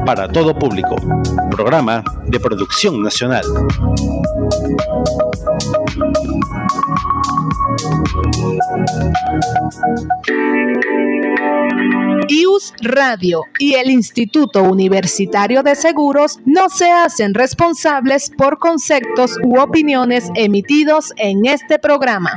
Para todo público. Programa de producción nacional. IUS Radio y el Instituto Universitario de Seguros no se hacen responsables por conceptos u opiniones emitidos en este programa.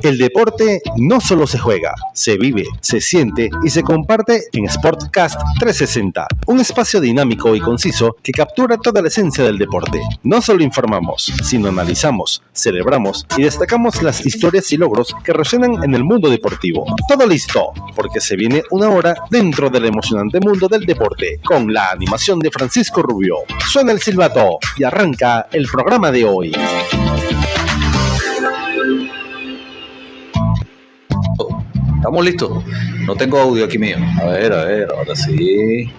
El deporte no solo se juega, se vive, se siente y se comparte en Sportcast 360, un espacio dinámico y conciso que captura toda la esencia del deporte. No solo informamos, sino analizamos, celebramos y destacamos las historias y logros que resuenan en el mundo deportivo. Todo listo, porque se viene una hora dentro del emocionante mundo del deporte, con la animación de Francisco Rubio. Suena el silbato y arranca el programa de hoy. ¿Estamos listos? No tengo audio aquí mío. A ver, ahora sí.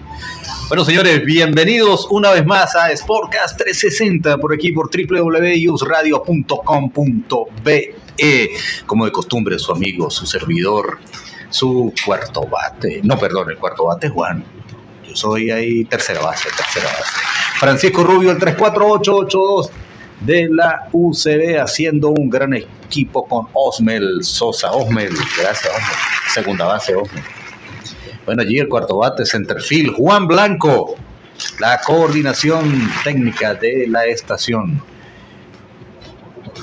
Bueno, señores, bienvenidos una vez más a Sportcast 360 por aquí por www.iusradio.com.be. Como de costumbre, su amigo, su servidor, su cuarto bate. No, perdón, el cuarto bate es Juan. Yo soy ahí tercera base. Francisco Rubio, el 34882 de la UCB, haciendo un gran equipo con Osmel Sosa. Osmel, gracias Osmel. Segunda base Osmel. Bueno, allí el cuarto bate, centerfield, Juan Blanco. La coordinación técnica de la estación.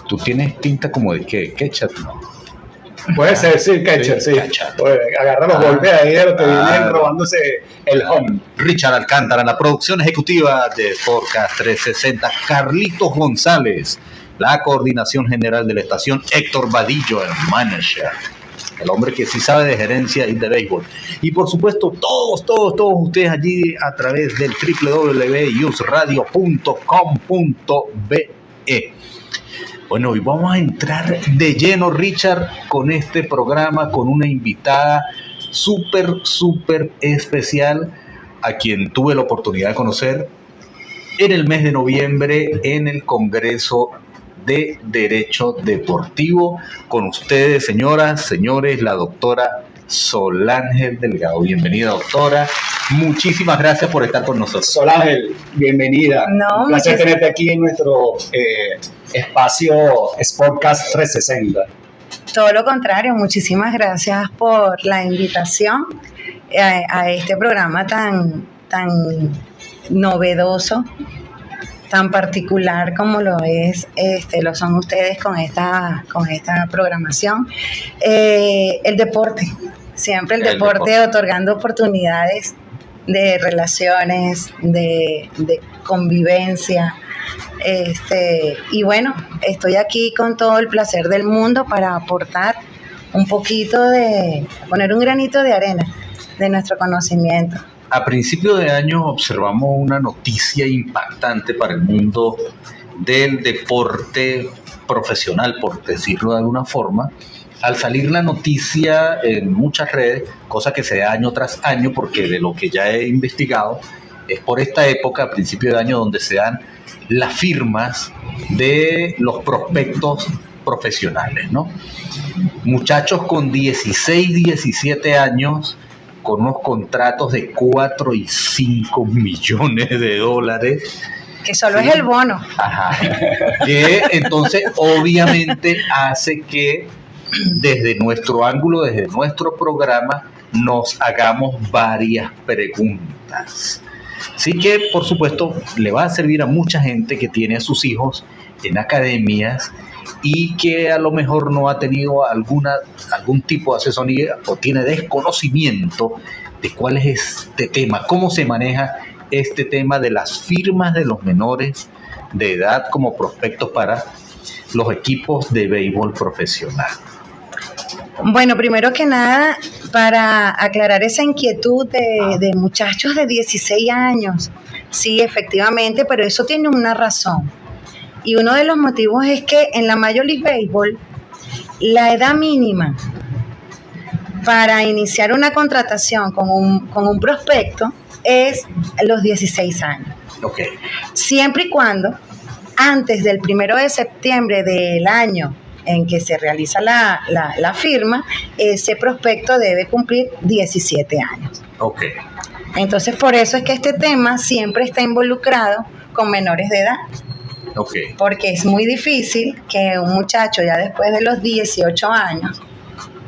Tú tienes pinta como de que catcher, ¿no? Puede ser, sí, catcher, sí. Agarrar los golpes ahí de los que vienen robándose el home. Richard Alcántara, la producción ejecutiva de Sportcast 360, Carlitos González, la coordinación general de la estación, Héctor Vadillo, el manager, el hombre que sí sabe de gerencia y de béisbol. Y por supuesto, todos ustedes allí a través del www.iusradio.com.be. Bueno, hoy vamos a entrar de lleno, Richard, con este programa, con una invitada súper especial, a quien tuve la oportunidad de conocer en el mes de noviembre en el Congreso de Derecho Deportivo. Con ustedes, señoras, señores, la doctora Solángel Delgado. Bienvenida, doctora. Muchísimas gracias por estar con nosotros. Solángel, bienvenida. Un placer tenerte aquí en nuestro espacio Sportcast 360. Todo lo contrario, muchísimas gracias por la invitación a este programa tan novedoso, tan particular como lo son ustedes con esta programación. El deporte, siempre el deporte otorgando oportunidades de relaciones, de convivencia. Y bueno, estoy aquí con todo el placer del mundo para aportar un poquito poner un granito de arena de nuestro conocimiento. A principio de año observamos una noticia impactante para el mundo del deporte profesional, por decirlo de alguna forma, al salir la noticia en muchas redes, cosa que se da año tras año, porque de lo que ya he investigado, es por esta época, a principio de año, donde se dan las firmas de los prospectos profesionales, ¿no? Muchachos con 16, 17 años, con unos contratos de 4 y 5 millones de dólares. Que solo es el bono. Ajá. Que entonces obviamente hace que desde nuestro ángulo, desde nuestro programa, nos hagamos varias preguntas. Así que, por supuesto, le va a servir a mucha gente que tiene a sus hijos en academias y que a lo mejor no ha tenido algún tipo de asesoría o tiene desconocimiento de cuál es este tema, cómo se maneja este tema de las firmas de los menores de edad como prospectos para los equipos de béisbol profesional. Bueno, primero que nada, para aclarar esa inquietud de muchachos de 16 años, sí, efectivamente, pero eso tiene una razón. Y uno de los motivos es que en la Major League Baseball, la edad mínima para iniciar una contratación con un prospecto es los 16 años. Okay. Siempre y cuando, antes del 1 de septiembre del año en que se realiza la firma, ese prospecto debe cumplir 17 años. Ok. Entonces, por eso es que este tema siempre está involucrado con menores de edad. Ok. Porque es muy difícil que un muchacho ya después de los 18 años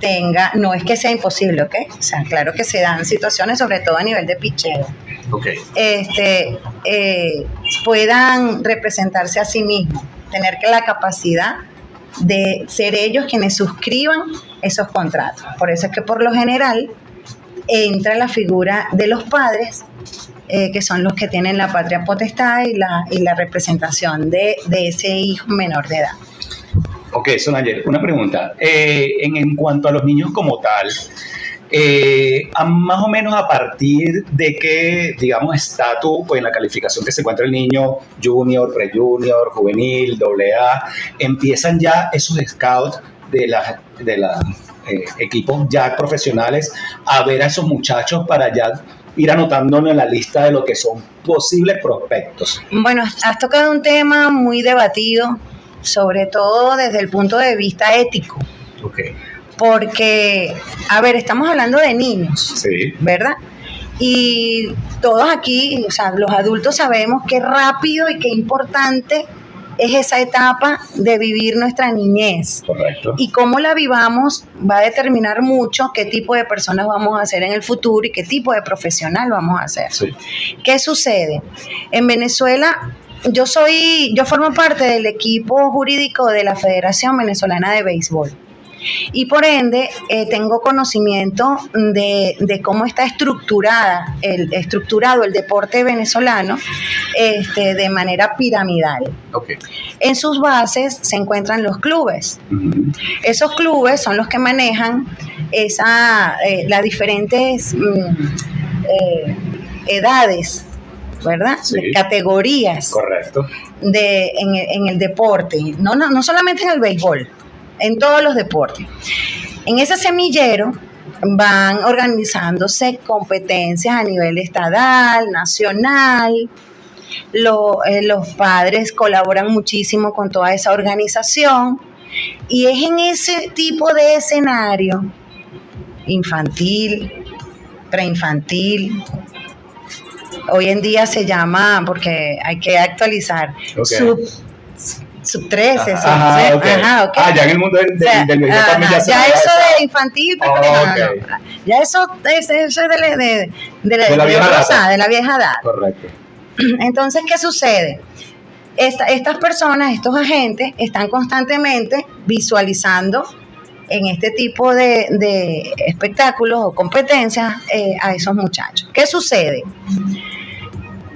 tenga, no es que sea imposible, ¿ok? O sea, claro que se dan situaciones, sobre todo a nivel de picheo, Ok. Puedan representarse a sí mismos, tener la capacidad de ser ellos quienes suscriban esos contratos. Por eso es que por lo general entra la figura de los padres, que son los que tienen la patria potestad y la representación de ese hijo menor de edad. Ok, Sonayer, una pregunta. En cuanto a los niños como tal, más o menos a partir de qué, digamos, estatus, pues en la calificación que se encuentra el niño, junior, pre-junior, juvenil, AA, empiezan ya esos scouts de la equipos ya profesionales a ver a esos muchachos para ya ir anotándonos en la lista de lo que son posibles prospectos. Bueno, has tocado un tema muy debatido, sobre todo desde el punto de vista ético. Okay. Porque, a ver, estamos hablando de niños, sí, ¿verdad? Y todos aquí, o sea, los adultos sabemos qué rápido y qué importante es esa etapa de vivir nuestra niñez. Correcto. Y cómo la vivamos va a determinar mucho qué tipo de personas vamos a ser en el futuro y qué tipo de profesional vamos a ser. Sí. ¿Qué sucede? En Venezuela, yo formo parte del equipo jurídico de la Federación Venezolana de Béisbol. Y por ende tengo conocimiento de cómo está estructurado el deporte venezolano de manera piramidal. Okay. En sus bases se encuentran los clubes. Uh-huh. Esos clubes son los que manejan las diferentes edades, ¿verdad? Sí. Categorías. Correcto. En el deporte, no solamente en el béisbol, en todos los deportes. En ese semillero van organizándose competencias a nivel estatal, nacional. Los padres colaboran muchísimo con toda esa organización y es en ese tipo de escenario infantil, preinfantil. Hoy en día se llama, porque hay que actualizar, okay. Sub 13, Ajá, okay. Ajá, okay. Ya en el mundo del béisbol también ya se ya eso de infantil, okay. Ya eso es de la vieja edad. Correcto. Entonces, ¿qué sucede? Estas personas, estos agentes, están constantemente visualizando en este tipo de espectáculos o competencias a esos muchachos. ¿Qué sucede?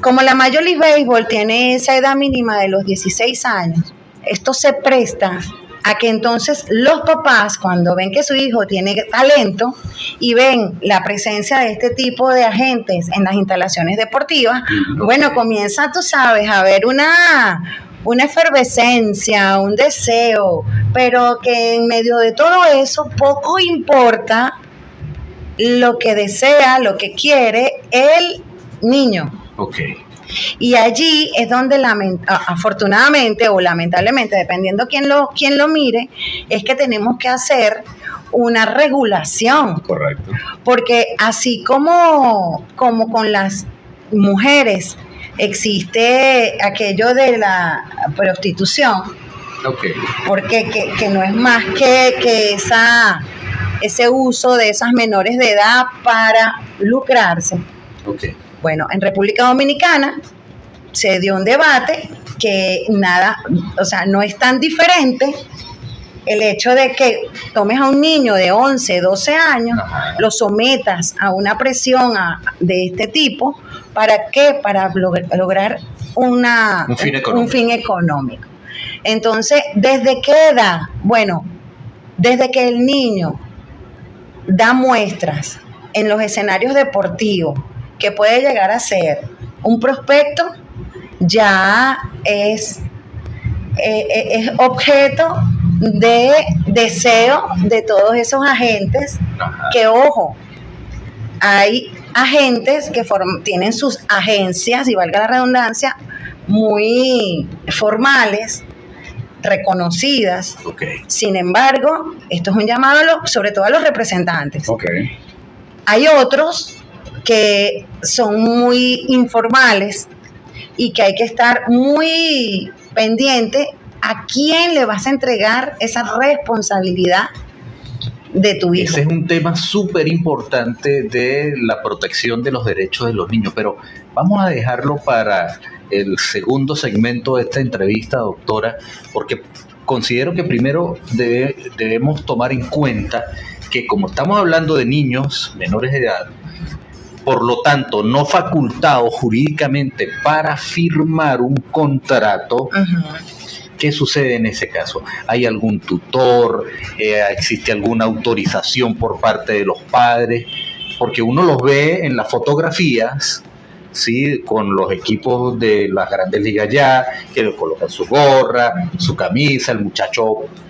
Como la Major League Baseball tiene esa edad mínima de los 16 años, esto se presta a que entonces los papás, cuando ven que su hijo tiene talento y ven la presencia de este tipo de agentes en las instalaciones deportivas, bueno, comienza, tú sabes, a haber una efervescencia, un deseo, pero que en medio de todo eso poco importa lo que desea, lo que quiere el niño. Okay. Y allí es donde afortunadamente o lamentablemente, dependiendo quién lo mire, es que tenemos que hacer una regulación. Correcto. Porque así como con las mujeres existe aquello de la prostitución, okay. Porque que no es más que ese uso de esas menores de edad para lucrarse. Okay. Bueno, en República Dominicana se dio un debate que no es tan diferente el hecho de que tomes a un niño de 11, 12 años, ajá, lo sometas a una presión de este tipo, ¿para qué? Para lograr un fin económico. Entonces, ¿desde qué edad? Bueno, desde que el niño da muestras en los escenarios deportivos que puede llegar a ser un prospecto, ya es objeto de deseo de todos esos agentes. Ajá. Que, ojo, hay agentes que tienen sus agencias, y valga la redundancia, muy formales, reconocidas. Okay. Sin embargo, esto es un llamado sobre todo a los representantes. Okay. Hay otros que son muy informales y que hay que estar muy pendiente a quién le vas a entregar esa responsabilidad de tu hijo. Ese es un tema súper importante de la protección de los derechos de los niños, pero vamos a dejarlo para el segundo segmento de esta entrevista, doctora, porque considero que primero debemos tomar en cuenta que como estamos hablando de niños menores de edad, por lo tanto, no facultados jurídicamente para firmar un contrato, ¿qué sucede en ese caso? ¿Hay algún tutor? ¿Existe alguna autorización por parte de los padres? Porque uno los ve en las fotografías, ¿sí? Con los equipos de las grandes ligas ya, que le colocan su gorra, su camisa, el muchacho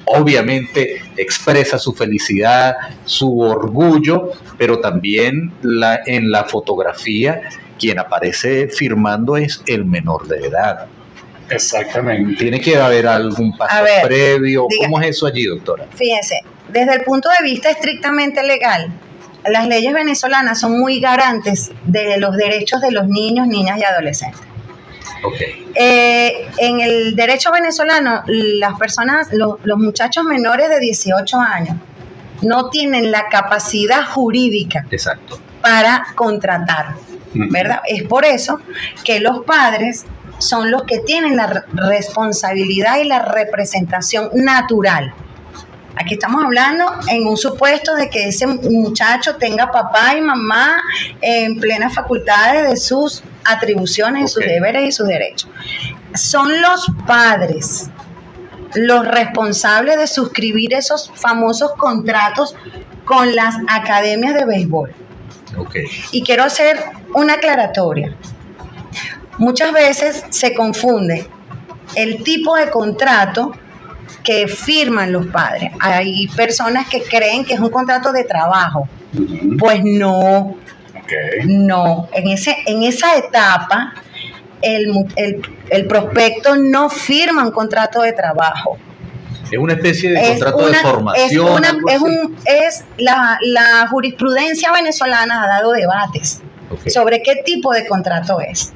obviamente expresa su felicidad, su orgullo, pero también en la fotografía quien aparece firmando es el menor de edad. Exactamente. ¿Tiene que haber algún paso previo? ¿Cómo es eso allí, doctora? Fíjense, desde el punto de vista estrictamente legal, las leyes venezolanas son muy garantes de los derechos de los niños, niñas y adolescentes. Okay. En el derecho venezolano, las personas, los muchachos menores de 18 años no tienen la capacidad jurídica Exacto. para contratar, ¿verdad? Es por eso que los padres son los que tienen la responsabilidad y la representación natural. Aquí estamos hablando en un supuesto de que ese muchacho tenga papá y mamá en plenas facultades de sus atribuciones, sus deberes y sus derechos. Son los padres los responsables de suscribir esos famosos contratos con las academias de béisbol. Okay. Y quiero hacer una aclaratoria. Muchas veces se confunde el tipo de contrato que firman los padres. Hay personas que creen que es un contrato de trabajo. Pues no. No. En esa etapa, el prospecto no firma un contrato de trabajo. Es una especie de contrato de formación. La jurisprudencia venezolana ha dado debates sobre qué tipo de contrato es.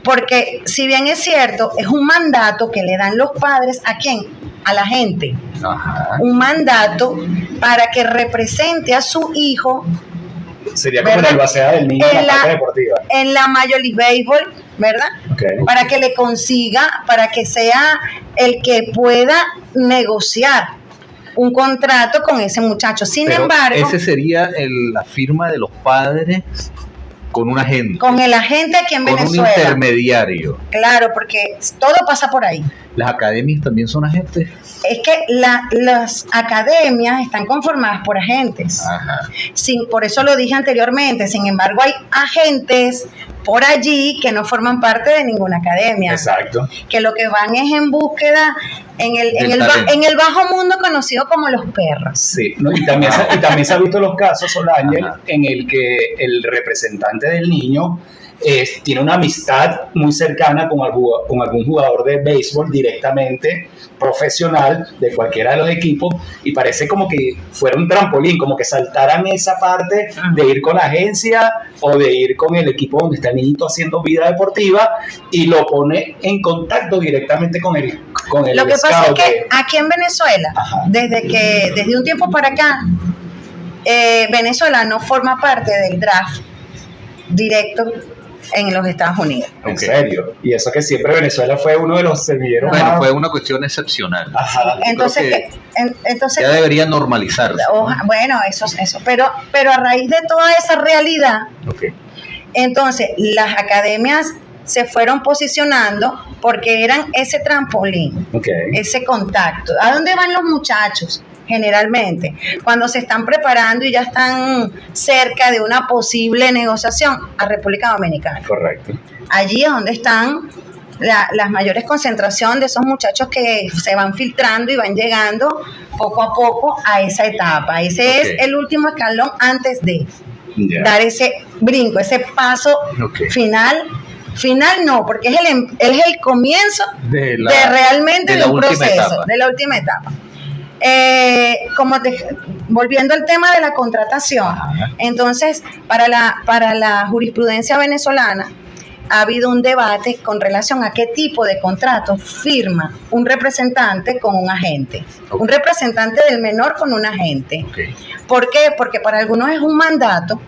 Porque si bien es cierto, es un mandato que le dan los padres ¿a quién? A la gente. Ajá. Un mandato para que represente a su hijo. Sería como la albacea del niño en la parte deportiva. En la Major League Baseball, ¿verdad? Okay. Para que le consiga, para que sea el que pueda negociar un contrato con ese muchacho. Sin embargo, ese sería la firma de los padres con un agente. Con el agente aquí en Venezuela. Con un intermediario. Claro, porque todo pasa por ahí. ¿Las academias también son agentes? Es que las academias están conformadas por agentes. Ajá. Por eso lo dije anteriormente. Sin embargo, hay agentes por allí que no forman parte de ninguna academia. Exacto. Que lo que van es en búsqueda en el bajo mundo conocido como los perros. Sí, ¿no? y también se ha visto los casos, Solángel, en el que el representante del niño tiene una amistad muy cercana con algún jugador de béisbol directamente profesional de cualquiera de los equipos, y parece como que fuera un trampolín, como que saltaran esa parte de ir con la agencia o de ir con el equipo donde está el niñito haciendo vida deportiva, y lo pone en contacto directamente con el Lo que pasa es que aquí en Venezuela, desde un tiempo para acá, Venezuela no forma parte del draft directo en los Estados Unidos. ¿En serio? Y eso que siempre Venezuela fue uno de los semilleros. Bueno, fue una cuestión excepcional. Ajá. Entonces ya debería normalizarse. Bueno, eso. Pero a raíz de toda esa realidad, entonces las academias se fueron posicionando porque eran ese trampolín, ese contacto. ¿A dónde van los muchachos? Generalmente, cuando se están preparando y ya están cerca de una posible negociación, a República Dominicana. Correcto. Allí es donde están las mayores concentraciones de esos muchachos que se van filtrando y van llegando poco a poco a esa etapa. Ese es el último escalón antes de dar ese brinco, ese paso final Final no, porque es el comienzo de realmente de un proceso, de la última etapa. Volviendo al tema de la contratación, entonces para la jurisprudencia venezolana ha habido un debate con relación a qué tipo de contrato firma un representante con un agente, un representante del menor con un agente. ¿Por qué? Porque para algunos es un mandato,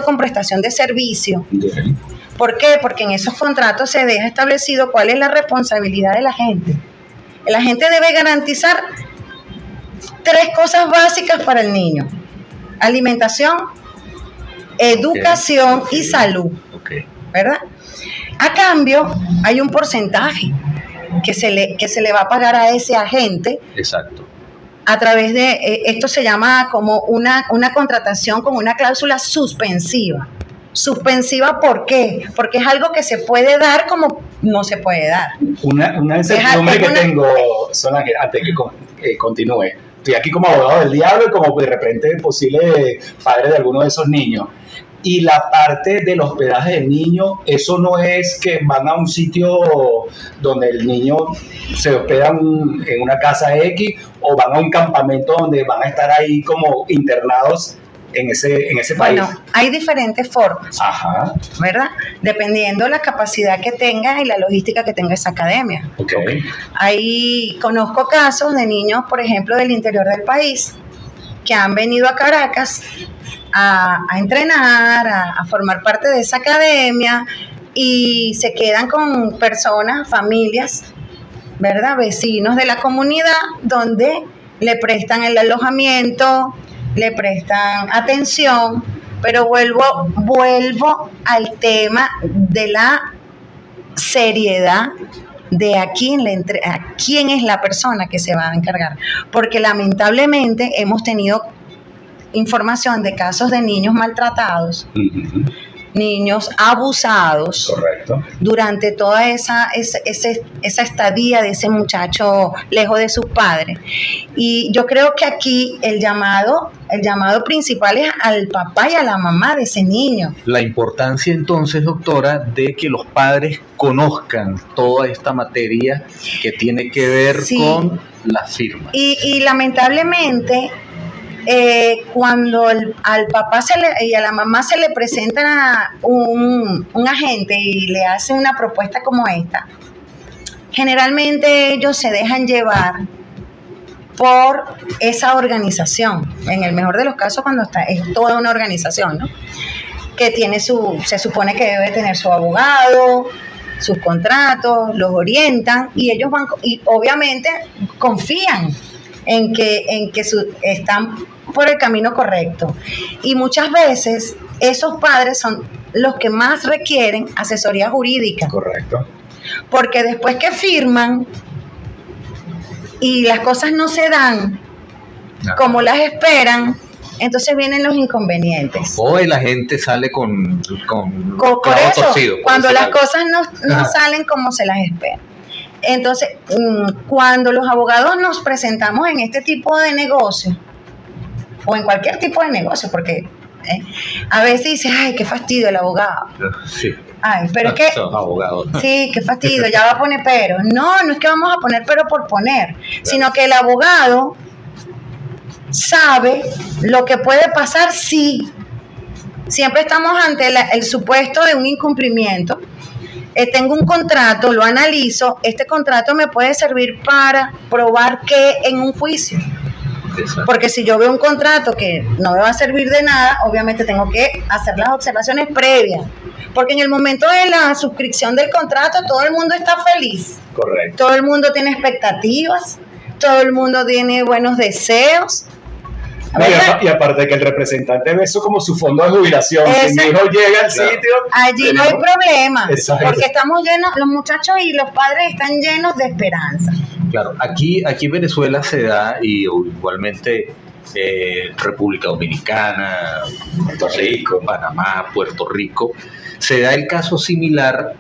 con prestación de servicio. ¿Por qué? Porque en esos contratos se deja establecido cuál es la responsabilidad del agente. El agente debe garantizar 3 cosas básicas para el niño: alimentación, educación y salud. ¿Verdad? A cambio, hay un porcentaje que se le va a pagar a ese agente. Exacto. A través de, esto se llama como una contratación con una cláusula suspensiva. Suspensiva, ¿por qué? Porque es algo que se puede dar como no se puede dar. Una incertidumbre que tengo, Solange, antes que continúe. Estoy aquí como abogado del diablo y como de repente posible padre de alguno de esos niños. Y la parte del hospedaje del niño, eso no es que van a un sitio donde el niño se hospeda en una casa X, o van a un campamento donde van a estar ahí como internados en ese país. Bueno, hay diferentes formas, ¿verdad? Dependiendo la capacidad que tenga y la logística que tenga esa academia. Ahí conozco casos de niños, por ejemplo, del interior del país, que han venido a Caracas a entrenar, a formar parte de esa academia, y se quedan con personas, familias, ¿verdad? Vecinos de la comunidad, donde le prestan el alojamiento, le prestan atención, pero vuelvo al tema de la seriedad de a quién es la persona que se va a encargar, porque lamentablemente hemos tenido información de casos de niños maltratados, niños abusados. Correcto. Durante toda esa estadía de ese muchacho lejos de sus padres. Y yo creo que aquí el llamado principal es al papá y a la mamá de ese niño. La importancia entonces, doctora, de que los padres conozcan toda esta materia que tiene que ver con las firmas. Y lamentablemente, cuando al papá y a la mamá se le presenta un agente y le hace una propuesta como esta, generalmente ellos se dejan llevar por esa organización, en el mejor de los casos cuando es toda una organización, ¿no? Que se supone que debe tener su abogado, sus contratos, los orientan, y ellos van, y obviamente confían en que están por el camino correcto. Y muchas veces esos padres son los que más requieren asesoría jurídica. Correcto. Porque después que firman y las cosas no se dan como las esperan, entonces vienen los inconvenientes. O la gente sale con por eso, torcido, cuando las cosas no salen como se las espera. Entonces, cuando los abogados nos presentamos en este tipo de negocio, o en cualquier tipo de negocio, porque a veces dices, ay, qué fastidio el abogado. Sí. Ay, pero es que... abogados. Sí, qué fastidio, ya va a poner pero. No es que vamos a poner pero por poner, sino que el abogado sabe lo que puede pasar si siempre estamos ante el supuesto de un incumplimiento. Tengo un contrato, lo analizo, este contrato me puede servir para probar que en un juicio. Porque si yo veo un contrato que no me va a servir de nada, obviamente tengo que hacer las observaciones previas. Porque en el momento de la suscripción del contrato, todo el mundo está feliz. Correcto. Todo el mundo tiene expectativas, todo el mundo tiene buenos deseos. Y aparte de que el representante ve eso como su fondo de jubilación, si mi hijo llega al sitio... Allí no hay problema, Exacto. porque estamos llenos, los muchachos y los padres están llenos de esperanza. Claro, aquí en Venezuela se da, y igualmente República Dominicana, Puerto Rico, Panamá, Puerto Rico, se da el caso similar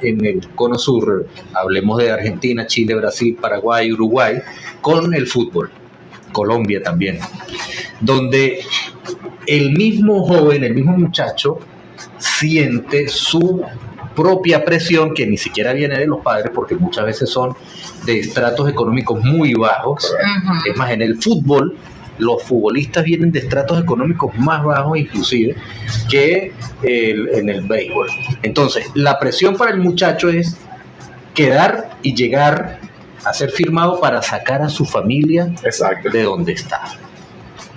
en el Cono Sur, hablemos de Argentina, Chile, Brasil, Paraguay, Uruguay, con el fútbol. Colombia también, donde el mismo joven, el mismo muchacho, siente su propia presión, que ni siquiera viene de los padres, porque muchas veces son de estratos económicos muy bajos. Es más, en el fútbol, los futbolistas vienen de estratos económicos más bajos inclusive que en el béisbol. Entonces, la presión para el muchacho es quedar y llegar a ser firmado para sacar a su familia de donde está.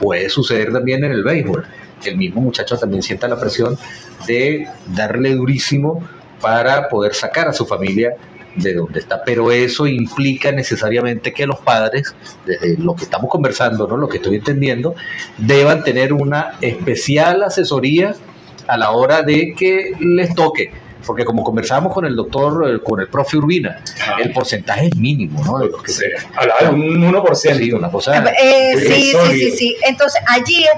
Puede suceder también en el béisbol. El mismo muchacho también sienta la presión de darle durísimo para poder sacar a su familia de donde está, pero eso implica necesariamente que los padres, desde lo que estamos conversando, ¿no?, lo que estoy entendiendo, deban tener una especial asesoría a la hora de que les toque, porque como conversábamos con el doctor, con el profe Urbina, el porcentaje es mínimo, ¿no? De los que hablaba de un 1%. Sí, una cosa. Sí. Entonces allí es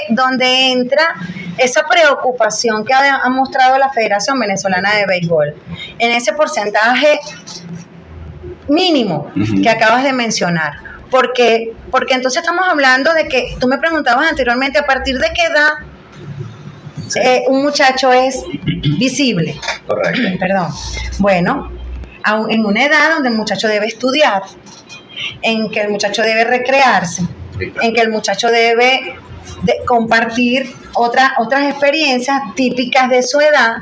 donde entra esa preocupación que ha mostrado la Federación Venezolana de Béisbol en ese porcentaje mínimo que acabas de mencionar. Porque entonces estamos hablando de que tú me preguntabas anteriormente a partir de qué edad un muchacho es visible. Correcto. Perdón. Bueno, en una edad donde el muchacho debe estudiar, en que el muchacho debe recrearse, en que el muchacho debe compartir otras experiencias típicas de su edad,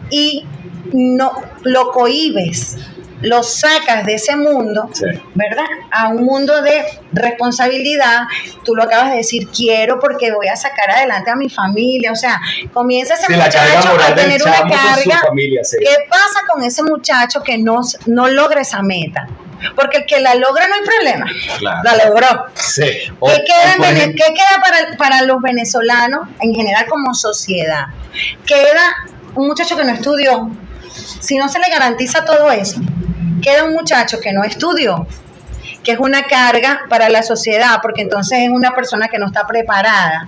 y no lo cohibes, lo sacas de ese mundo, ¿verdad?, a un mundo de responsabilidad. Tú lo acabas de decir, quiero porque voy a sacar adelante a mi familia. O sea, comienza ese muchacho a tener una carga. ¿Qué pasa con ese muchacho que no logra esa meta? Porque el que la logra no hay problema. Claro. La logró. Sí. ¿Qué queda para los venezolanos en general como sociedad? Queda un muchacho que no estudió. Si no se le garantiza todo eso, queda un muchacho que no estudió, que es una carga para la sociedad, porque entonces es una persona que no está preparada.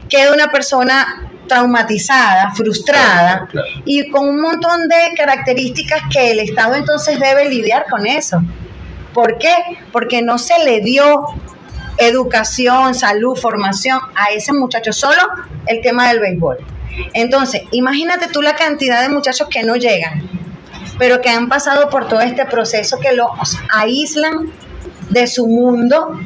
Queda una persona traumatizada, frustrada, claro. Y con un montón de características que el Estado entonces debe lidiar con eso. ¿Por qué? Porque no se le dio educación, salud, formación a ese muchacho, solo el tema del béisbol. Entonces, imagínate tú la cantidad de muchachos que no llegan, pero que han pasado por todo este proceso que los aíslan de su mundo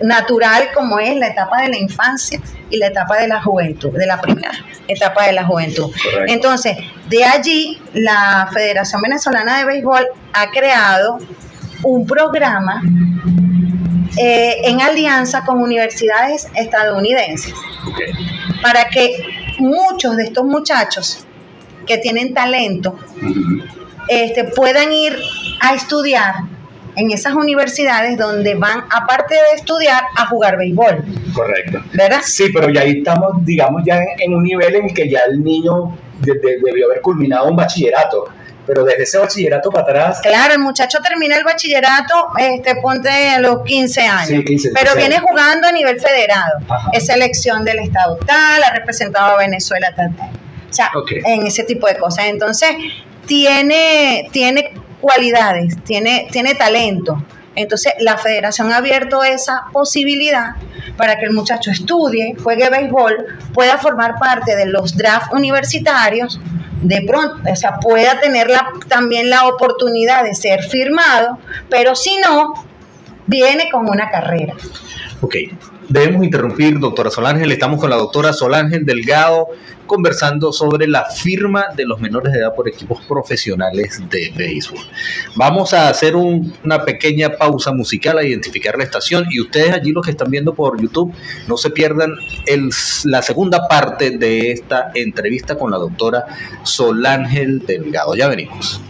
natural, como es la etapa de la infancia y la etapa de la juventud, de la primera etapa de la juventud. Correcto. Entonces, de allí, la Federación Venezolana de Béisbol ha creado un programa en alianza con universidades estadounidenses, para que muchos de estos muchachos que tienen talento puedan ir a estudiar en esas universidades donde van, aparte de estudiar, a jugar béisbol. Correcto. ¿Verdad? Sí, pero ya ahí estamos, digamos, ya en un nivel en que ya el niño debió haber culminado un bachillerato. Pero desde ese bachillerato para atrás... Claro, el muchacho termina el bachillerato, ponte a los 15 años, sí, 15, pero viene jugando a nivel federado. Ajá. Es selección del estado tal, ha representado a Venezuela tal. O sea, en ese tipo de cosas. Entonces, tiene cualidades, tiene talento. Entonces, la federación ha abierto esa posibilidad para que el muchacho estudie, juegue béisbol, pueda formar parte de los drafts universitarios, de pronto, o sea, pueda tener también la oportunidad de ser firmado, pero si no, viene con una carrera. Ok, debemos interrumpir, doctora Solángel. Estamos con la doctora Solángel Delgado conversando sobre la firma de los menores de edad por equipos profesionales de béisbol. Vamos a hacer una pequeña pausa musical a identificar la estación, y ustedes allí, los que están viendo por YouTube, no se pierdan la segunda parte de esta entrevista con la doctora Solángel Delgado. Ya venimos.